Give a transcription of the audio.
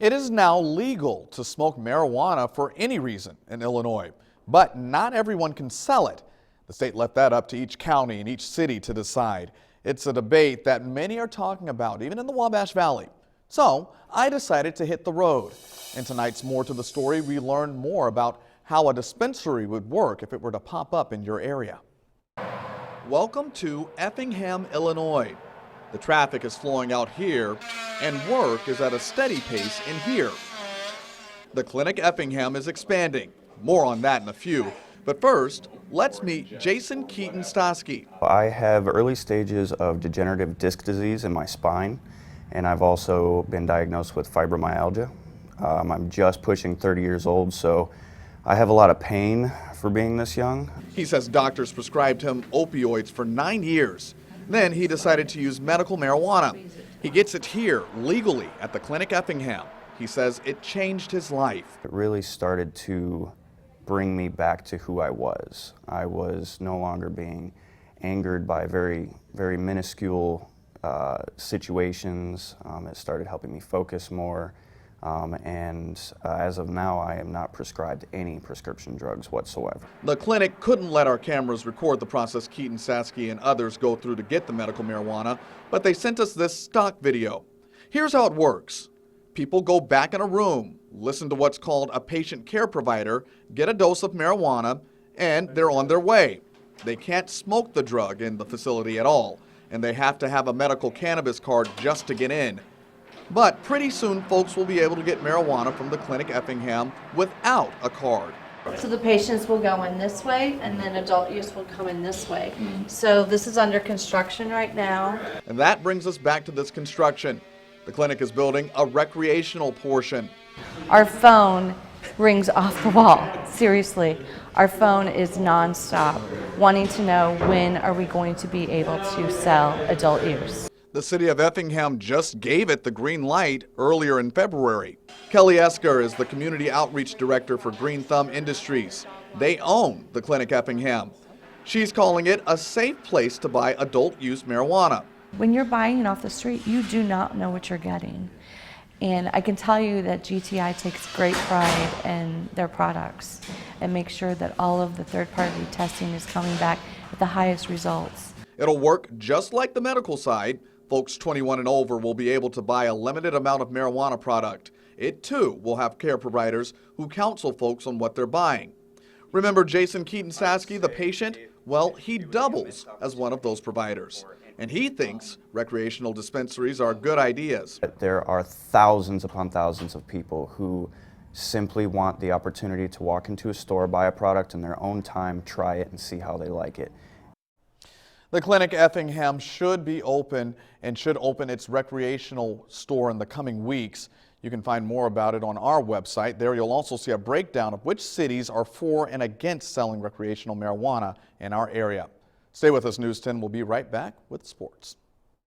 It is now legal to smoke marijuana for any reason in Illinois, but not everyone can sell it. The state left that up to each county and each city to decide. It's a debate that many are talking about, even in the Wabash Valley. So I decided to hit the road. In tonight's More to the Story, we learned more about how a dispensary would work if it were to pop up in your area. Welcome to Effingham, Illinois. The traffic is flowing out here, and work is at a steady pace in here. The clinic Effingham is expanding. More on that in a few. But first, let's meet Jason Keaton-Stosky. I have early stages of degenerative disc disease in my spine, and I've also been diagnosed with fibromyalgia. I'm just pushing 30 years old, so I have a lot of pain for being this young. He says doctors prescribed him opioids for 9 years. Then he decided to use medical marijuana. He gets it here legally at the clinic Effingham. He says it changed his life. It really started to bring me back to who I was. I was no longer being angered by very minuscule situations. It started helping me focus more. As of now, I am not prescribed any prescription drugs whatsoever. The clinic couldn't let our cameras record the process Keaton-Stosky and others go through to get the medical marijuana, but they sent us this stock video. Here's how it works. People go back in a room, listen to what's called a patient care provider, get a dose of marijuana, and they're on their way. They can't smoke the drug in the facility at all, and they have to have a medical cannabis card just to get in. But pretty soon, folks will be able to get marijuana from the clinic Effingham without a card. So the patients will go in this way, and then adult use will come in this way. So this is under construction right now. And that brings us back to this construction. The clinic is building a recreational portion. Our phone rings off the wall. Seriously, our phone is nonstop, wanting to know when are we going to be able to sell adult use. The city of Effingham just gave it the green light earlier in February. Kelly Esker is the community outreach director for Green Thumb Industries. They own the clinic Effingham. She's calling it a safe place to buy adult use marijuana. When you're buying it off the street, you do not know what you're getting. And I can tell you that GTI takes great pride in their products and makes sure that all of the third-party testing is coming back with the highest results. It'll work just like the medical side. Folks 21 and over will be able to buy a limited amount of marijuana product. It too will have care providers who counsel folks on what they're buying. Remember Jason Keaton-Stosky, the patient? Well, he doubles as one of those providers. And he thinks recreational dispensaries are good ideas. There are thousands upon thousands of people who simply want the opportunity to walk into a store, buy a product in their own time, try it, and see how they like it. The clinic Effingham should be open and should open its recreational store in the coming weeks. You can find more about it on our website. There you'll also see a breakdown of which cities are for and against selling recreational marijuana in our area. Stay with us, News 10. We'll be right back with sports.